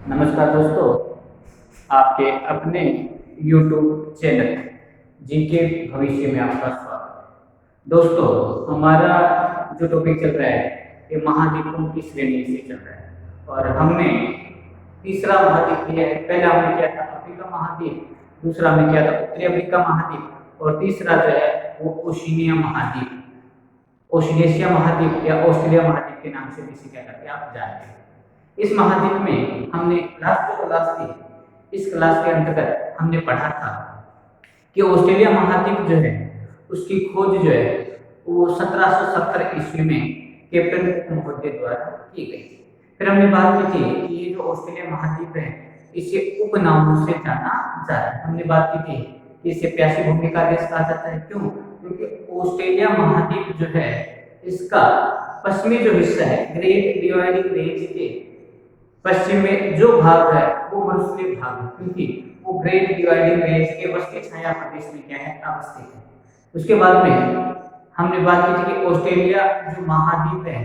नमस्कार दोस्तों, आपके अपने YouTube चैनल जीके भविष्य में आपका स्वागत। दोस्तों, हमारा जो टॉपिक चल रहा है ये महाद्वीपों की श्रेणी से चल रहा है और हमने तीसरा महाद्वीप लिया है। पहला हमने किया था अफ्रीका महाद्वीप, दूसरा हमने किया था उत्तरी अफ्रीका महाद्वीप और तीसरा जो है वो ओशिनिया महाद्वीप, ओशिनेशिया महाद्वीप या ऑस्ट्रेलिया महाद्वीप के नाम से भी इसे क्या करते हैं आप जानते हैं। इस महाद्वीप में हमने लास्ट जो क्लास थी, इस क्लास के अंतर्गत हमने पढ़ा था कि ऑस्ट्रेलिया महाद्वीप जो है उसकी खोज जो है वो 1770 ईस्वी में कैप्टन कुक महोदय द्वारा की गई। फिर हमने बात की थी कि ये जो ऑस्ट्रेलिया महाद्वीप है इसे उपनामों से जाना जाता है। हमने बात की थी कि इसे प्यासी भूमि का देश कहा जाता है। क्यों? क्योंकि ऑस्ट्रेलिया महाद्वीप जो है इसका पश्चिमी जो हिस्सा है ग्रेट डिवाइडिंग रेंज के पश्चिम में जो भाग है वो मरुस्थलीय भाग है, क्योंकि वो ग्रेट डिवाइडिंग रेंज के वस्ती छाया प्रदेश में क्या है अवस्थित है। उसके बाद में हमने बात की थी कि ऑस्ट्रेलिया जो महाद्वीप है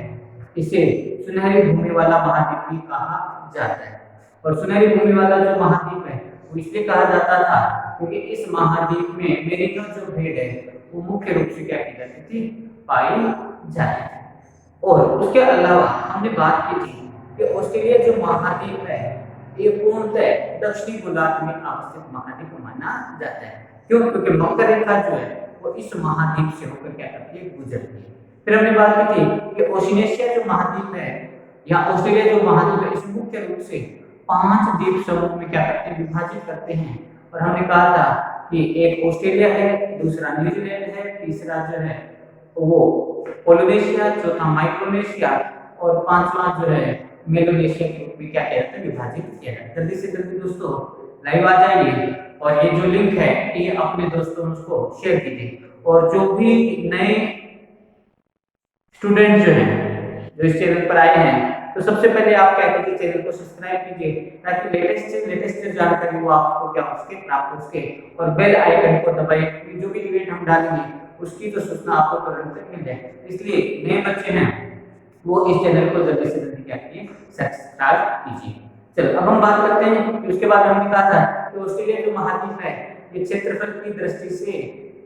इसे सुनहरी भूमि वाला महाद्वीप भी कहा जाता है। और सुनहरी भूमि वाला जो महाद्वीप है वो इसलिए कहा जाता था क्योंकि इस महाद्वीप में मेरिनो जो भेड़ है वो मुख्य रूप से क्या की जाती थी, पाई जाती थी। और उसके अलावा हमने बात की थी कि ऑस्ट्रेलिया जो महाद्वीप है ये पूर्णतः दक्षिणी गोलार्ध में अवस्थित महाद्वीप माना जाता है। क्यों? क्योंकि मकर रेखा जो है वो इस महाद्वीप से होकर क्या करती है, गुजरती है। फिर हमने बात की थी कि ओशिनेशिया जो महाद्वीप है या ऑस्ट्रेलिया जो महाद्वीप है इसे मुख्य रूप से 5 द्वीप समूह में क्या करते हैं, विभाजित करते हैं। और हमने कहा था कि एक ऑस्ट्रेलिया है, दूसरा न्यूजीलैंड है, तीसरा जो है वो पोलिनेशिया, चौथा माइक्रोनेशिया और पांचवा जो है मेलोनेशिया के रूप में क्या कहते हैं, विभाजित किया जाता है। जल्दी से जल्दी दोस्तों लाइव आ जाइए और ये जो लिंक है ये अपने दोस्तों को शेयर कीजिए। और जो भी नए स्टूडेंट जो हैं जो इस चैनल पर आए हैं तो सबसे पहले आप क्या कीजिए, चैनल को सब्सक्राइब कीजिए ताकि लेटेस्ट जानकारी वो आपको क्या हो सके, प्राप्त हो सके। और बेल आइकन को दबाइए, जो भी इवेंट हम डालेंगे उसकी तो सूचना आपको तुरंत मिल जाए। इसलिए नए बच्चे हैं वो इस चैनल को जल्दी से जल्दी क्या कीजिए, सब्सक्राइब कीजिए। चलो अब हम बात करते हैं कि उसके बाद हमने कहा था कि ऑस्ट्रेलिया जो महाद्वीप है ये क्षेत्रफल की दृष्टि से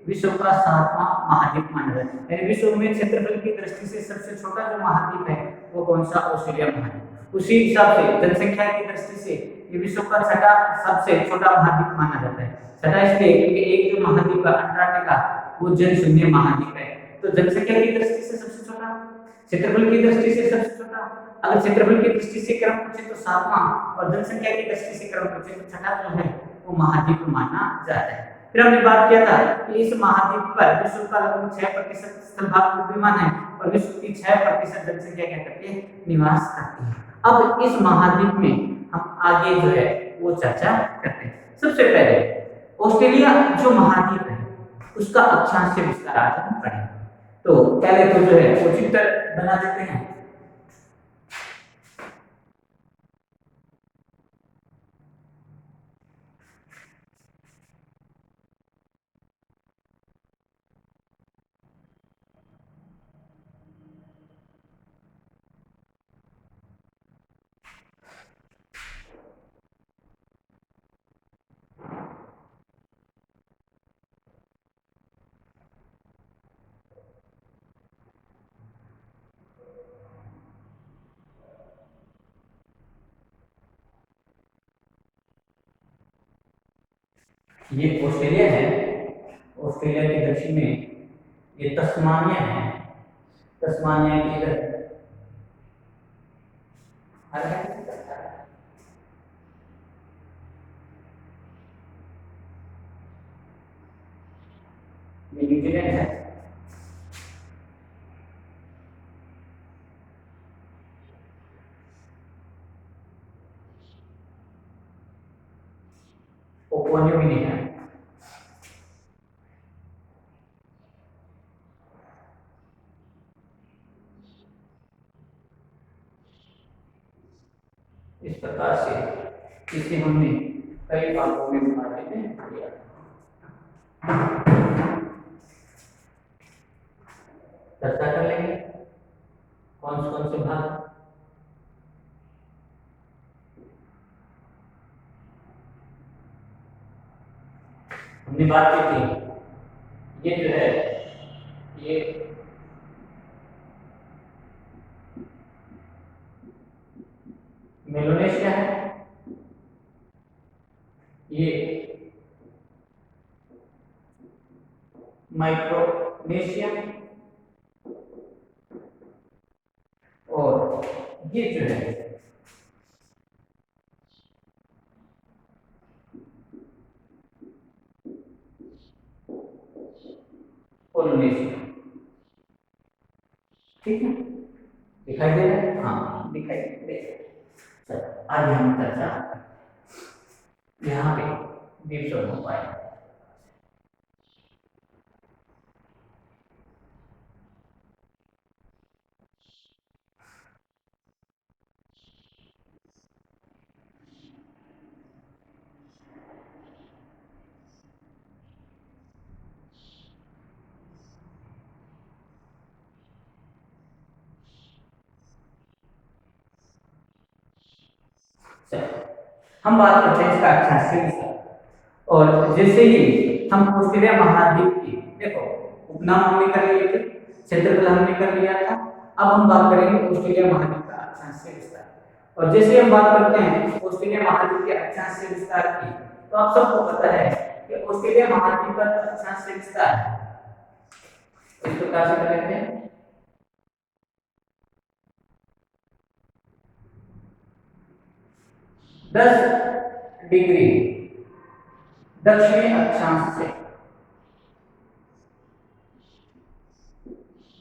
विश्व का 7वां महाद्वीप माना जाता है। यानी विश्व में क्षेत्रफल की दृष्टि से सबसे छोटा जो महाद्वीप है वो कौन सा, ऑस्ट्रेलिया महाद्वीप। उसी हिसाब से जनसंख्या की दृष्टि से ये विश्व का छठा सबसे छोटा महाद्वीप माना जाता है। छठा इसलिए क्योंकि एक जो महाद्वीप है अंटार्कटिका वो जनशून्य महाद्वीप है। तो जनसंख्या की दृष्टि से सबसे छोटा, क्षेत्रफल की दृष्टि से सबसे छोटा। अगर क्षेत्रफल की दृष्टि से क्रम पूछे तो 7वां और जनसंख्या की दृष्टि से क्रम पूछे तो छठा जो है वो महाद्वीप माना जाता है। फिर हमने बात किया था कि इस महाद्वीप पर विश्व का लगभग 6% स्थलभाग विद्यमान है और विश्व की 6% जनसंख्या क्या करती है, निवास करती है। अब इस महाद्वीप में हम आगे जो है वो चर्चा करते हैं। सबसे पहले ऑस्ट्रेलिया जो महाद्वीप है उसका अक्षांश विस्तार आज हम पढ़ेंगे। तो पहले तो जो है वो चित्र बना देते हैं। ये ऑस्ट्रेलिया है, ऑस्ट्रेलिया के दक्षिण में ये तस्मानिया है, तस्मानिया के इधर ये न्यूजीलैंड है, ओपोनियो गिनी है, इस प्रकार से इसे हमने कई भागों में विभाजित किया। चर्चा कर लेंगे कौन से भाग। हमने बात की थी, ये जो है ये मेलोनेशिया है, ये माइक्रोनेशिया, और ये जो है पोलिनेशिया। ठीक है, दिखाई दे रहा है? हाँ दिखाई दे रहा है। आगे हम चर्चा यहाँ पे द्वीप समूह पाए। हम बात करते हैं इसका अक्षांशीय विस्तार। और जैसे ही हम ऑस्ट्रेलिया महाद्वीप की, देखो उपनाम हमने कर लिए थे, क्षेत्रफल हमने कर लिया था, अब हम बात करेंगे ऑस्ट्रेलिया महाद्वीप का अक्षांशीय विस्तार। और जैसे हम बात करते हैं ऑस्ट्रेलिया महाद्वीप के अक्षांशीय विस्तार की, तो आप सबको पता है कि ऑस्ट्रेलिया महाद्वीप का अक्षांशीय विस्तार इस प्रकार से कर लेते हैं। दस डिग्री दक्षिणी अक्षांश से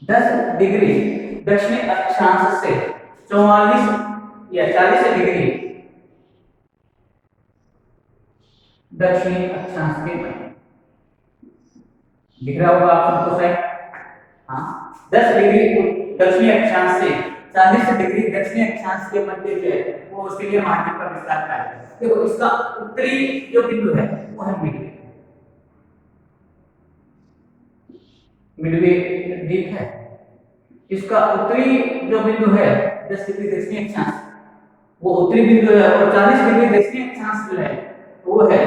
10 डिग्री दक्षिणी अक्षांश से 44 या 40 डिग्री दक्षिणी अक्षांश के मध्य। दिख रहा होगा आप सबको शायद? हाँ, 10 डिग्री दक्षिणी अक्षांश से 40 डिग्री दक्षिणी अक्षांश के मध्य जो है वो ऑस्ट्रेलिया महाद्वीप का विस्तार का है। देखो इसका उत्तरी जो बिंदु है वो है मिडवे द्वीप है। इसका उत्तरी जो बिंदु है 10 डिग्री दक्षिणी अक्षांश, वो उत्तरी बिंदु है, और 40 डिग्री दक्षिणी अक्षांश जो है वो है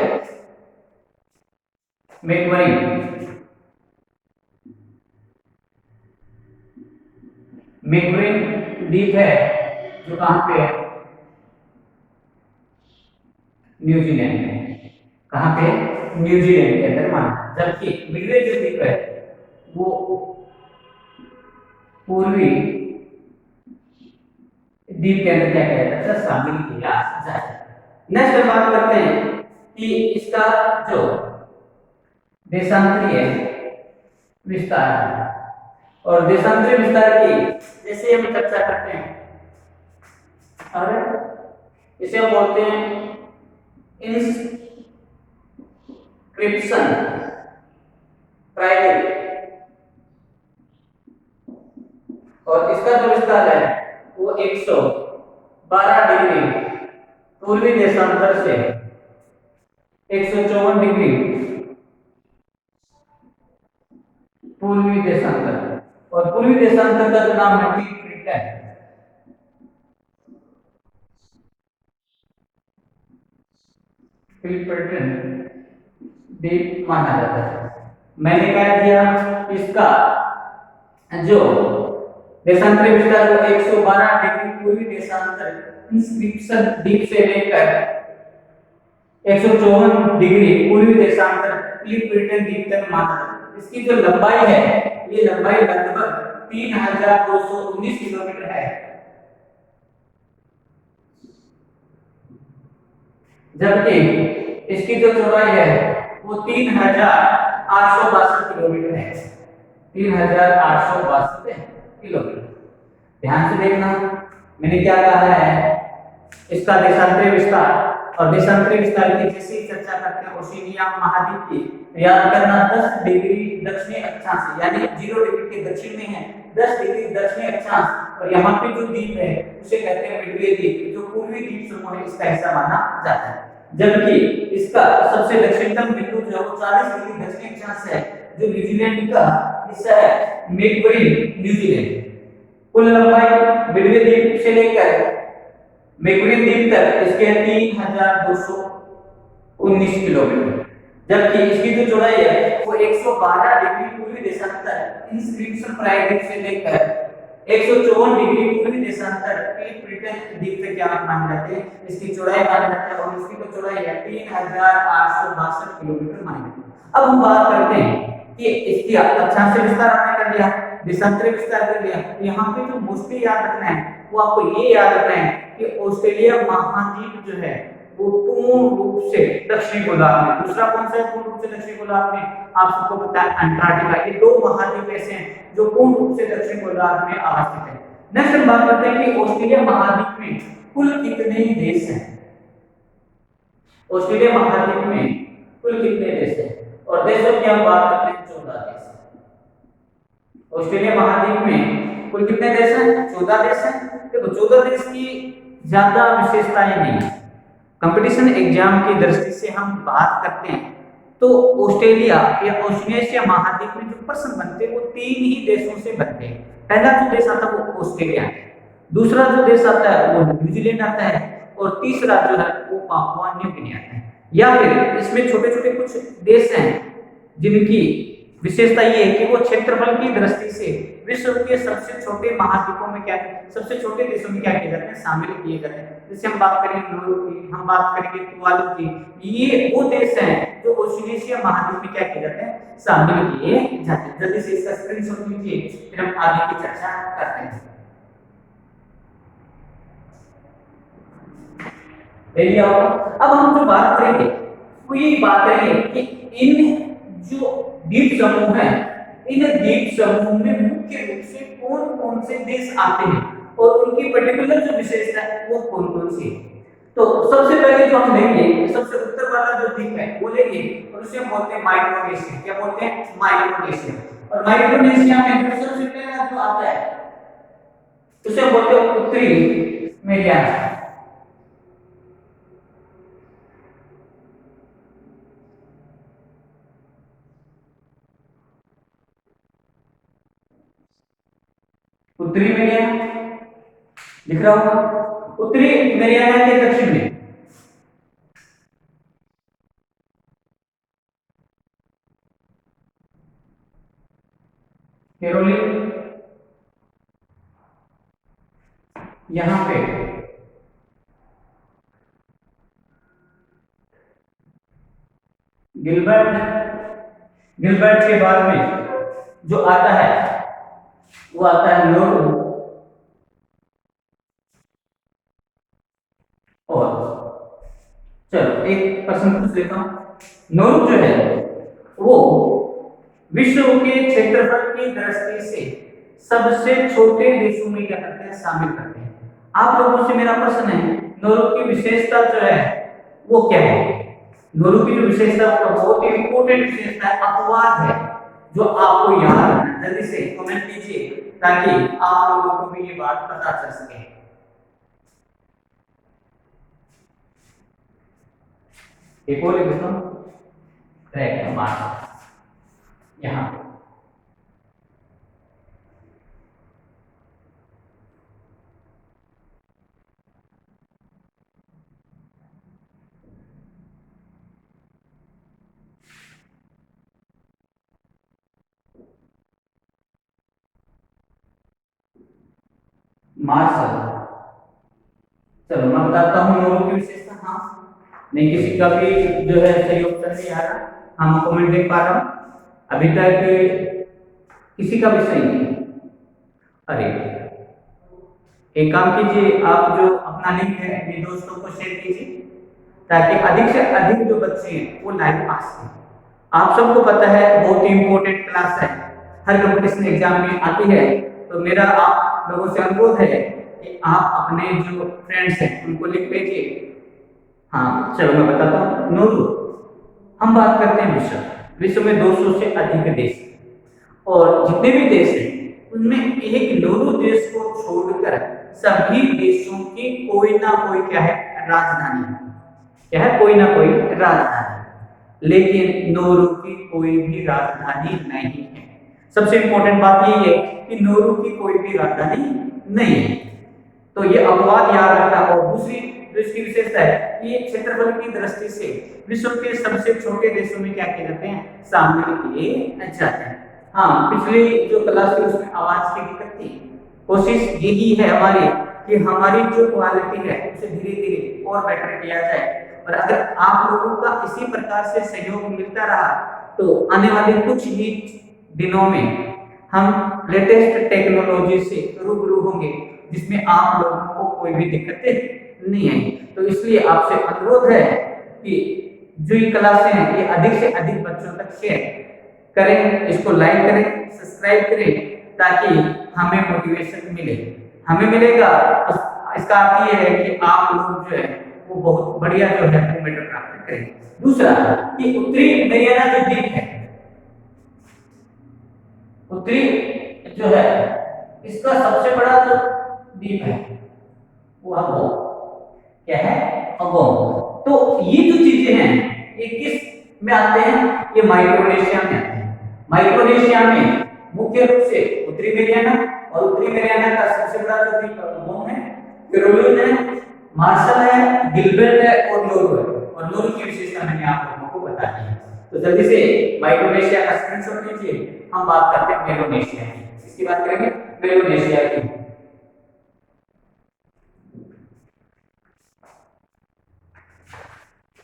मैक्वेरीन द्वीप है, जो कहां पे है? न्यूजीलैंड में। कहां पे? न्यूजीलैंड के अंदर माना। जबकि मिडवे जो द्वीप है वो पूर्वी द्वीप के अंदर क्या किया जाता है? शामिल किया जाए। नेक्स्ट बात करते हैं कि इसका जो देशांतरीय विस्तार है, और देशांतरीय विस्तार की जैसे हम चर्चा करते हैं, और इसे हम बोलते हैं इंस्क्रिप्शन ट्रायंगल। और इसका जो विस्तार है वो 112 डिग्री पूर्वी देशांतर से 154 डिग्री पूर्वी देशांतर, और पूर्वी देशांतर का जो नाम है क्लिपर्टन द्वीप माना जाता है। मैंने क्या किया? इसका जो देशांतरीय विस्तार को 112 डिग्री पूर्वी देशांतर इंस्क्रिप्शन द्वीप से लेकर 154 डिग्री पूर्वी देशांतर क्लिपर्टन द्वीप तक माना जाता है। इसकी जो लंबाई है, ये लंबाई लगभग 3219 किलोमीटर है, जबकि इसकी जो चौड़ाई है वो 3862 किलोमीटर है। 3862 किलोमीटर। ध्यान से देखना, मैंने क्या कहा है? इसका देशांतरीय विस्तार, और देशांतरीय विस्तार की जैसी चर्चा करते हैं ओशिनिया महाद्वीप की, याद करना 10 डिग्री दक्षिणी अक्षांश, यानी 0 डिग्री के दक्षिण में है 10 डिग्री दक्षिणी अक्षांश, और यहाँ पे जो द्वीप है उसे कहते हैं मिडवे द्वीप, जो पूर्वी द्वीप समूह है इसका हिस्सा माना जाता है। जबकि इसका सबसे दक्षिणतम बिंदु जो है वो 40 डिग्री दक्षिणी अक्षांश है, जो न्यूजीलैंड का हिस्सा है, मैक्वेरीन न्यूजीलैंड। कुल लंबाई मिडवे द्वीप से लेकर मैक्वेरीन द्वीप तक इसके 3219 किलोमीटर, जबकि इसकी जो चौड़ाई है वो 112 डिग्री पूर्वी देशांतर इंस्क्रिप्शन प्रायद्वीप से लेकर 154 डिग्री पूर्वी देशांतर केप ब्रिटेन द्वीप तक क्या माने जाते हैं, इसकी चौड़ाई मानी जाती है। और इसकी जो चौड़ाई है 3862 किलोमीटर मानी जाती है। अब हम बात करते हैं कि इसकी अक्षांश विस्तार हमने कर लिया, देशांतरीय विस्तार कर लिया। यहाँ पे जो मोस्टली याद रखना है वो आपको ये याद रखना है कि ऑस्ट्रेलिया महाद्वीप जो है वो पूर्ण रूप से दक्षिणी गोलार्ध में, दूसरा कौन सा है पूर्ण रूप से दक्षिणी गोलार्ध में, आप सबको पता है अंटार्कटिका। ये दो महाद्वीप ऐसे हैं जो पूर्ण रूप से दक्षिणी गोलार्ध में अवस्थित है। नेक्स्ट हम बात करते हैं कि ऑस्ट्रेलिया महाद्वीप में कुल कितने देश हैं। ऑस्ट्रेलिया महाद्वीप में कुल कितने देश हैं, और देशों की हम बात करते हैं 14 देश। ऑस्ट्रेलिया महाद्वीप में कुल कितने देश हैं, 14 देश हैं। देखो 14 देश की ज्यादा विशेषताएं नहीं है। कंपटीशन एग्जाम की दृष्टि से हम बात करते हैं तो ऑस्ट्रेलिया या ओशिनिया महाद्वीप में जो प्रश्न बनते हैं वो 3 ही देशों से बनते हैं। पहला जो देश आता है वो ऑस्ट्रेलिया है, दूसरा जो देश आता है वो न्यूजीलैंड आता है, और तीसरा जो है वो पापुआ न्यू गिनी आता है। या फिर इसमें छोटे छोटे कुछ देश हैं जिनकी विशेषता ये है कि वो क्षेत्रफल की दृष्टि से विश्व के सबसे छोटे महाद्वीपों में क्या, सबसे छोटे देशों में क्या किए जाते हैं, शामिल किए जाते हैं। जैसे हम बात करेंगे नोरू की, हम बात करेंगे तुवालू की, ये वो देश हैं जो ओशिनिया महाद्वीप में क्या किए जाते हैं, शामिल किए जाते हैं। जल्दी से इसका स्क्रीनशॉट लीजिए, फिर हम आगे की चर्चा करते हैं। अब हम जो बात करेंगे वो ये बात करेंगे कि इन जो द्वीप समूह है, इन द्वीप समूह में मुख्य रूप से कौन कौन से देश आते हैं और उनकी पर्टिकुलर जो विशेषता है वो कौन कौन सी है। तो सबसे पहले जो हम लेंगे, सबसे उत्तर वाला जो द्वीप है वो लेंगे और उसे हम बोलते हैं माइक्रोनेशिया। क्या बोलते हैं, माइक्रोनेशिया। और माइक्रोनेशिया में जो सबसे पहला जो आता है उसे हम बोलते हैं उत्तरी मेरियाना। उत्तरी मेरियाना दिख रहा होगा, उत्तरी मेरियाना के दक्षिण में कैरोलिन, यहां पे गिलबर्ट के बाद में जो आता है वो आता है नोरू। और चलो एक प्रश्न पूछ लेता हूं, नोरू जो है वो विश्व के क्षेत्रफल की दृष्टि से सबसे छोटे देशों में क्या करते हैं, शामिल करते हैं। आप लोगों से मेरा प्रश्न है, नोरू की विशेषता जो है वो क्या है। नोरू की जो विशेषता बहुत ही इंपॉर्टेंट विशेषता है, अपवाद है, जो आपको याद रखना। जल्दी से कमेंट कीजिए ताकि आप लोगों को भी ये बात पता चल सके। एक और लिख दो, यहां मार्शल। चलो मैं बताता हूँ नोरू की विशेषता। हाँ नहीं, किसी का भी जो है सही उत्तर नहीं आ रहा, हम कमेंट देख पा रहा हूँ, अभी तक किसी का भी सही नहीं। अरे एक काम कीजिए, आप जो अपना लिंक है अपने दोस्तों को शेयर कीजिए ताकि अधिक से अधिक जो बच्चे हैं वो लाइव आ सकें। आप सबको पता है बहुत ही इंपॉर्टेंट क्लास है, हर कंपटीशन एग्जाम में आती है। तो मेरा आप लोगों से अनुरोध है कि आप अपने जो फ्रेंड्स हैं उनको लिख भेजिए। हाँ चलो मैं बताता हूँ, नोरू हम बात करते हैं विश्व में 200 से अधिक देश, और जितने भी देश हैं उनमें एक नोरू देश को छोड़कर सभी देशों की कोई ना कोई क्या है, राजधानी है। क्या है, कोई ना कोई राजधानी, लेकिन नोरू की कोई भी राजधानी नहीं है। सबसे इंपॉर्टेंट बात यही है कि नोरू की कोई भी राजधानी नहीं है। तो ये अपवाद याद रखना। और दूसरी जो इसकी विशेषता है कि ये क्षेत्रफल की दृष्टि से विश्व के सबसे छोटे देशों में क्या किए जाते हैं, शामिल किए जाते हैं। हाँ, पिछली जो क्लास थी उसमें आवाज की दिक्कत थी। कोशिश यही है हमारी कि हमारी जो क्वालिटी है उसे धीरे धीरे और बेटर किया जाए, और अगर आप लोगों का इसी प्रकार से सहयोग मिलता रहा तो आने वाले कुछ ही दिनों में हम लेटेस्ट टेक्नोलॉजी से रूबरू होंगे, जिसमें आप लोगों को कोई भी दिक्कतें नहीं आएंगी। तो इसलिए आपसे अनुरोध है कि जो ये क्लासें हैं ये अधिक से अधिक बच्चों तक शेयर करें, इसको लाइक करें, सब्सक्राइब करें, ताकि हमें मोटिवेशन मिले। हमें मिलेगा तो इसका अर्थ ये है कि आप लोग जो है वो बहुत बढ़िया जो है वो मेडल प्राप्त करें। दूसरा कि उत्तरी मैरियाना जो द्वीप है, उत्तरी जो है इसका सबसे बड़ा जो द्वीप है वो हमको क्या है, अगोंग। तो ये जो चीजें हैं ये किस में आते हैं, ये माइक्रोनेशिया में आते हैं। माइक्रोनेशिया में मुख्य रूप से उत्तरी मैरियाना, और उत्तरी मैरियाना का सबसे बड़ा जो द्वीप अगोंग है, कैरोलिन है, मार्शल है, गिलबर्ट है और नोरू है। और नोरू की विशेषता मैंने आप लोगों को बता दी है। तो जल्दी से माइक्रोनेशिया का स्क्रीनशॉट लीजिए। हम बात करते हैं मेलोनेशिया की, इसकी बात करेंगे मेलोनेशिया की।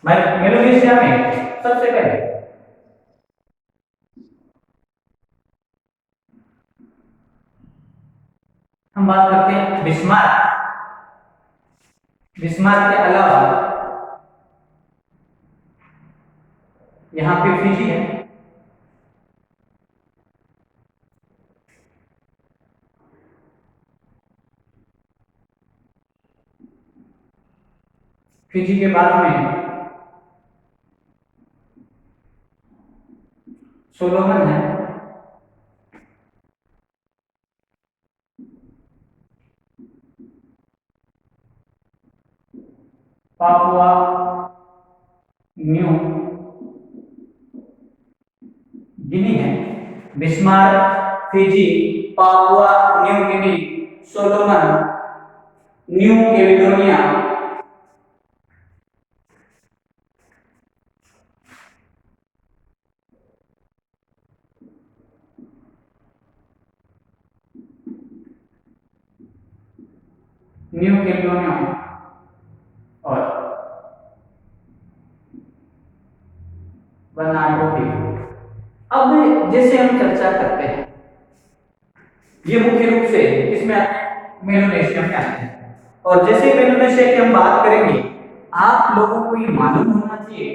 मेलोनेशिया में सबसे पहले हम बात करते हैं बिस्मार्क। बिस्मार्क के अलावा यहाँ पे फिजी है, फिजी के बाद में सोलोमन है, पापुआ न्यू गिनी है। Bismarck, Fiji, Papua New Guinea, Solomon, new Caledonia, new Caledonia और वनाटू द्वीप। अब जैसे हम चर्चा करते हैं, ये मुख्य रूप से किसमें आते हैं, मेलोनेशिया में आते हैं। और जैसे मेलोनेशिया की हम बात करेंगे, आप लोगों को ये मालूम होना चाहिए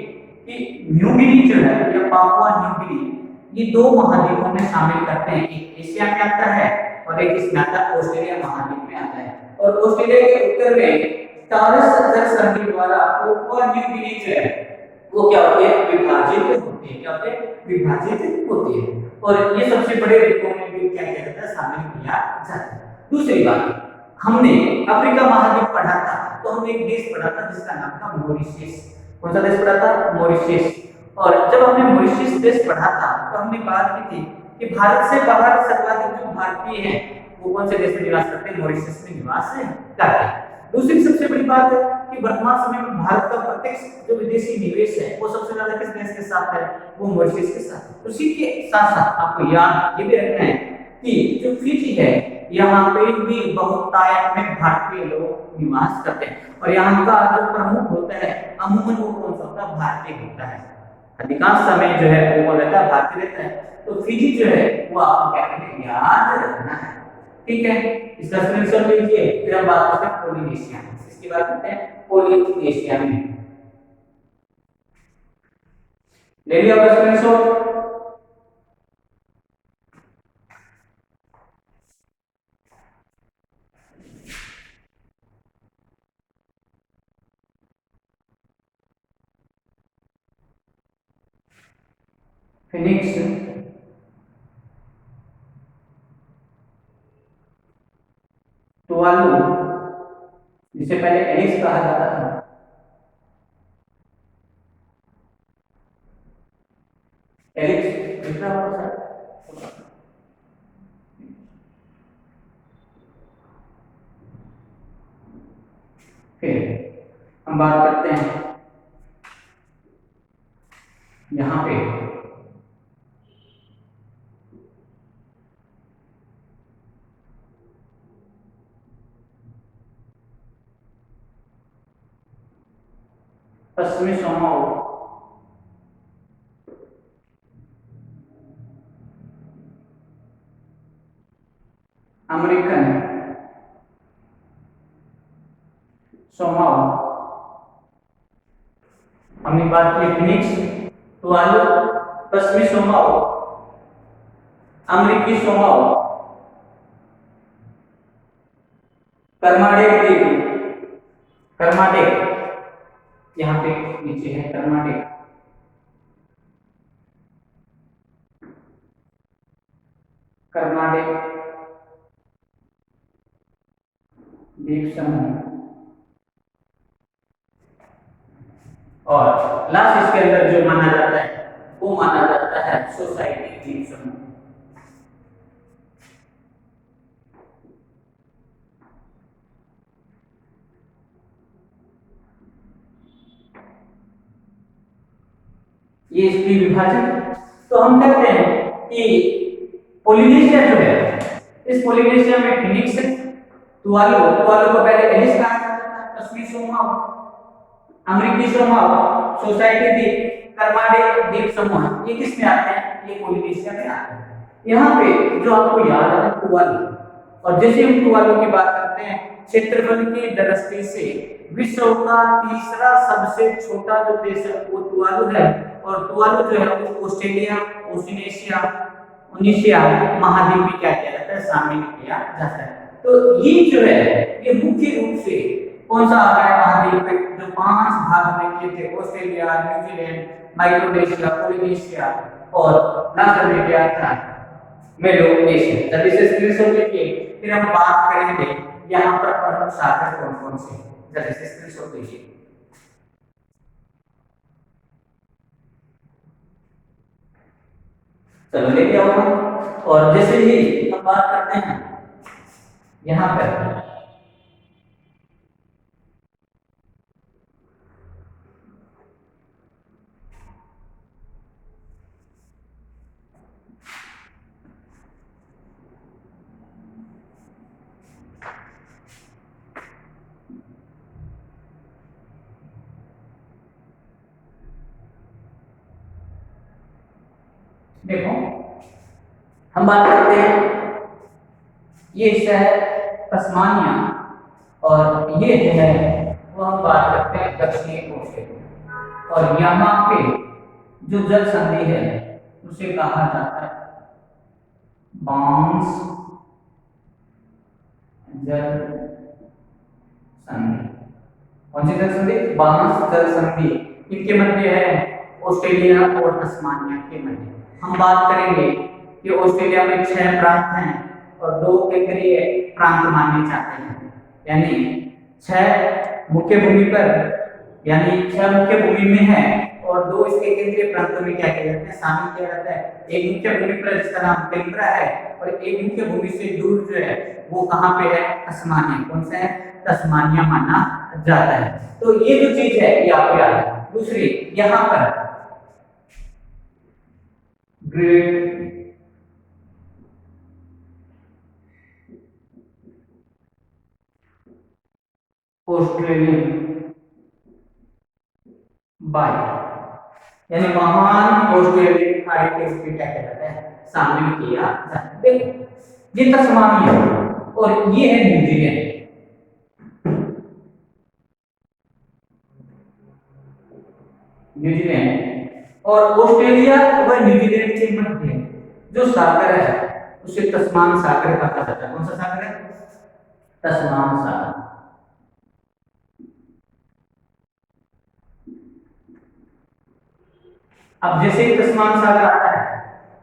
कि न्यू गिनी जो है या पापुआ न्यू गिनी, ये दो महाद्वीपों में शामिल करते हैं। एक एशिया में आता है और एक इसमें आता है ऑस्ट्रेलिया महाद्वीप में आता है। और ऑस्ट्रेलिया के उत्तर में टॉरस जल संधि द्वारा पापुआ न्यू गिनी जो है वो क्या होती है, विभाजित होती है। क्या होती है, विभाजित होती है। और ये सबसे बड़े द्वीपों में भी क्या किया जाता है, शामिल किया जाता है। दूसरी बात, हमने अफ्रीका महाद्वीप पढ़ा था, तो हमने एक देश पढ़ा था जिसका नाम था मॉरिशस। कौन सा देश पढ़ा था, मॉरिशस। और जब हमने मॉरिशस देश पढ़ा था तो हमने बात की थी कि भारत से बाहर सर्वाधिक जो भारतीय हैं वो कौन से देश में निवास करते हैं, मॉरिशस में निवास करते हैं। दूसरी सबसे बड़ी बात है कि वर्तमान समय में भारत का प्रत्यक्ष जो विदेशी निवेश है वो सबसे ज्यादा किस देश के साथ है, वो मॉरिशस के साथ है। उसी के साथ साथ आपको याद ये भी रखना है कि जो फिजी है यहाँ पे भी बहुतायत में भारतीय लोग निवास करते हैं, और यहाँ का जो प्रमुख होता है अमूमन वो कौन सा होता है, भारतीय होता है। अधिकांश समय जो है वो रहता है भारतीय रहता है। तो फिजी जो है वो आपको क्या करना है, याद रखना है। ठीक है, इसका स्क्रीनशॉट लीजिए। फिर हम बात करते हैं पोलिनेशिया, इसकी बात करते हैं पोलिनेशिया में। ले लिया आपका स्क्रीनशॉट। फिनिक्स, टुवालू जिसे पहले एलिस कहा जाता था, एलिस दूसरा होता है। फिर हम बात करते हैं यहाँ पे पश्चिमी सोमाओ, अमेरिकन सोमाओ, हमने बात की फिनिक्स, टुवालू, पश्चिमी सोमाओ, अमेरिकी सोमाओ, कर्माडेक द्वीप, कर्माडेक, यहाँ पे नीचे है कर्माडेक, कर्माडेक द्वीप समूह, और लास्ट इसके अंदर जो माना जाता है वो माना जाता है सोसाइटी द्वीप समूह। ये इसकी विभाजन, तो हम कहते हैं कि पोलिनेशिया जो है, इस पोलिनेशिया में फिनिक्स, टुवालू, टुवालू को पहले एलिस कहा जाता था, पश्चिमी सोमाओ, अमेरिकी सोमाओ, सोसाइटी द्वीप, कर्माडेक द्वीप समूह, ये किस में आते हैं? ये पोलिनेशिया में आते हैं। यहाँ पे जो आपको याद है टुवालू, और जैसे हम टुवालू की बात करते हैं, क्षेत्रफल की दृष्टि से विश्व का तीसरा सबसे छोटा जो देश है वो टुवालू है, और टुवालू जो है वो ऑस्ट्रेलिया, ओशिनेशिया, उनीशिया महाद्वीप में क्या किया जाता है? शामिल किया जाता है। तो ये जो है ये मुख्य रूप से कौन सा आता है महाद्वीप जो 5 भाग में किए थे? ऑस्ट्रेलिया, न्यूजीलैंड, माइक्रोनेशिया, पोलिनेशिया और लास्ट में क्या था? मेलोनेशिया। जब इसे स्क्रीनशॉट लीजिए, फिर हम बात करेंगे यहाँ पर प्रमुख सागर कौन कौन से। जब इसे स्क्रीनशॉट लीजिए, चलो लेके आओ हम। और जैसे ही हम बात करते हैं यहाँ पर देखो, हम बात करते हैं ये हिस्सा है तस्मानिया, और ये जो है वो हम बात करते हैं दक्षिणी ऑस्ट्रेलिया, और यहाँ पे जो जल संधि है उसे कहा जाता है बार्न्स जल संधि। कौन सी जल संधि? बार्न्स जल संधि। इनके मध्य है ऑस्ट्रेलिया और तस्मानिया के मध्य। हम बात करेंगे कि ऑस्ट्रेलिया में 6 प्रांत हैं और 2 केंद्रीय प्रांत माने जाते हैं, यानी 6 मुख्य भूमि पर, यानी 6 मुख्य भूमि में है और 2 इसके केंद्रीय प्रांतों में क्या किया जाता है? शामिल किया जाता है। एक मुख्य भूमि पर जिसका नाम कैनबरा है, और एक मुख्य भूमि से दूर जो है वो कहाँ पे है? तस्मानिया। कौन सा है? तस्मानिया माना जाता है। तो ये जो चीज है ये आपको याद है। दूसरी, यहाँ पर ग्रेट ऑस्ट्रेलियन बाइट, यानी महान ऑस्ट्रेलियन खाड़ी के रूप में क्या किया जाता है? शामिल किया जाता है। देखो, ये तस्मानिया और ये है न्यूजीलैंड। न्यूजीलैंड और ऑस्ट्रेलिया व न्यूजीलैंड के मध्य जो सागर है उसे तस्मान सागर कहा जाता है। कौन सा सागर है? तस्मान सागर। अब जैसे ही तस्मान सागर आता है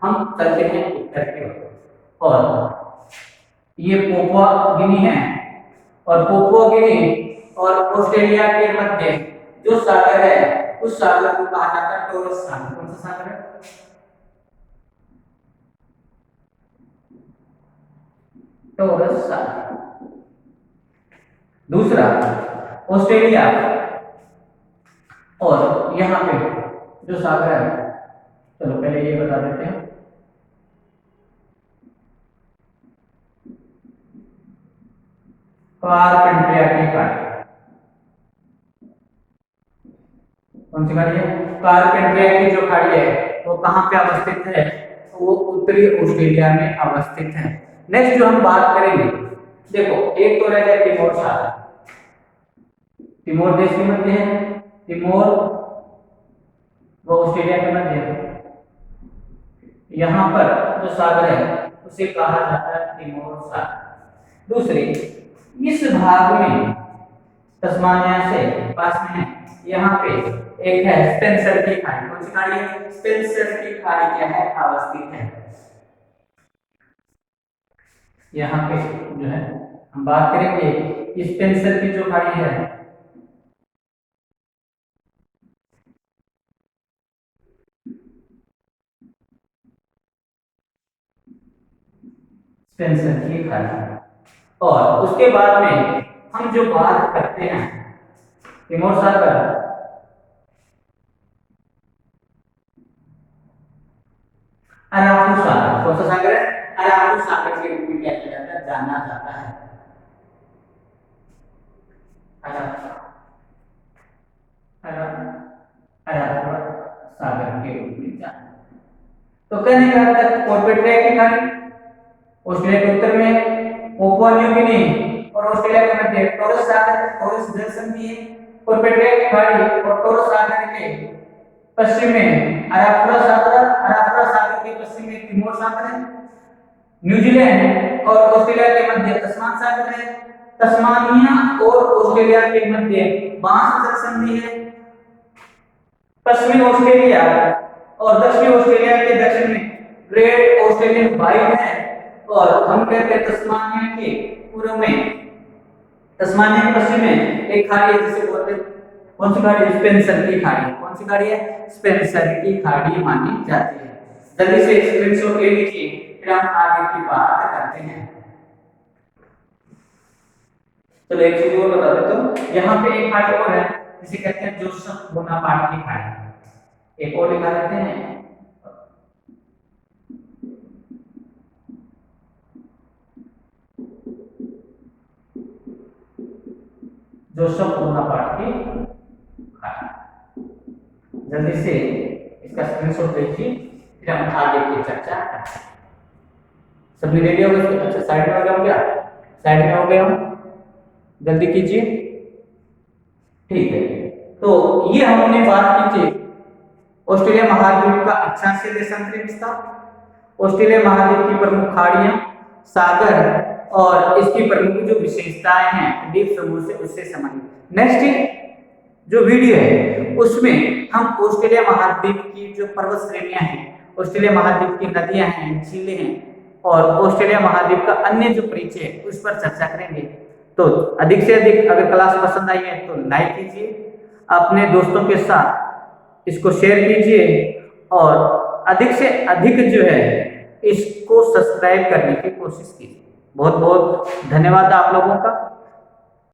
हम चलते हैं उत्तर की ओर, और ये पोपुआ गिनी है, और पोपुआ गिनी और ऑस्ट्रेलिया के मध्य जो सागर है उस सागर को कहा जाता है टॉरस सागर। कौन सा सागर है? टॉरस सागर। दूसरा, ऑस्ट्रेलिया और यहाँ पे जो सागर है, चलो पहले ये बता देते हैं। कार्पेंट्रिया की खाड़ी, कौन सी खाड़ी है? कार्पेंट्रिया की जो खाड़ी है वो कहाँ पे अवस्थित है? वो उत्तरी ऑस्ट्रेलिया में अवस्थित है। नेक्स्ट जो हम बात करेंगे, देखो एक तो रह गया तिमोर सागर, तिमोर देश के मध्य है, तिमोर वो ऑस्ट्रेलिया के मध्य है। यहाँ पर जो सागर है उसे कहा जाता है तिमोर सागर। दूसरी, इस भाग में तस्मानिया से पास में है, यहाँ पे एक है स्पेंसर की खाड़ी। कौन सी खाड़ी है? स्पेंसर की खाड़ी क्या है? अवस्थित है। यहाँ पे जो है हम बात करेंगे स्पेंसर की जो खाड़ी है, स्पेंसर की खाड़ी। और उसके बाद में हम जो बात करते हैं तिमोर सागर, अराकू सागर। कौन सा सागर है? अराकू सागर के रूप में क्या किया जाता है? जाना जाता है। अराकू सागर के रूप में जाना। तो कहने का अर्थ कार्पेंट्रिया की खाड़ी ऑस्ट्रेलिया के उत्तर में, पापुआ न्यू गिनी और ऑस्ट्रेलिया के मध्य टॉरस सागर, टॉरस जल संधि है। कार्पेंट्रिया की खाड़ी और टॉरस सागर के पश्चिम में अराकुरा सागर, अराकुरा सागर के पश्चिम में तिमोर सागर है। न्यूजीलैंड और ऑस्ट्रेलिया के मध्य तस्मान सागर है। तस्मानिया और ऑस्ट्रेलिया के मध्य बांस जल संधि है। पश्चिमी ऑस्ट्रेलिया और दक्षिणी ऑस्ट्रेलिया के दक्षिण में ग्रेट ऑस्ट्रेलियन वाइड है। और हम कहते हैं तस्मानिया के पूर्व में, तस्मानिया के पश्चिम में एक खाड़ी है जिसे बोलते हैं, कौन सी खाड़ी? स्पेंसर की खाड़ी। कौन सी खाड़ी है? स्पेंसर की खाड़ी मानी जाती है। जल्दी से स्क्रीनशॉट ले लीजिए, फिर हम आगे की बात करते हैं। चलो एक चीज और बता देता हूँ, यहाँ पे एक खाड़ी और है जिसे कहते हैं जोसेफ बोनापार्ट की खाड़ी। एक और लिखा देते हैं, जोसेफ बोनापार्ट की खाड़ी। जल्दी से इसका स्क्रीनशॉट लीजिए, फिर हम आगे की चर्चा करते हैं। सबने रेडी हो गए? अच्छा साइड में हो गया, हो गया साइड में हो गया, जल्दी कीजिए। ठीक है, तो ये हमने बात की थी ऑस्ट्रेलिया महाद्वीप का अक्षांशीय देशांतरी विस्तार, ऑस्ट्रेलिया महाद्वीप की प्रमुख खाड़ियां, सागर और इसकी प्रमुख जो विशेषताएं हैं द्वीप समूह से उससे संबंधित। नेक्स्ट जो वीडियो है उसमें हम ऑस्ट्रेलिया महाद्वीप की जो पर्वत श्रेणियां हैं, ऑस्ट्रेलिया महाद्वीप की नदियां हैं, झीलें हैं और ऑस्ट्रेलिया महाद्वीप का अन्य जो परिचय है उस पर चर्चा करेंगे। तो अधिक से अधिक अगर क्लास पसंद आई है तो लाइक कीजिए, अपने दोस्तों के साथ इसको शेयर कीजिए और अधिक से अधिक जो है इसको सब्सक्राइब करने की कोशिश कीजिए। बहुत बहुत धन्यवाद आप लोगों का।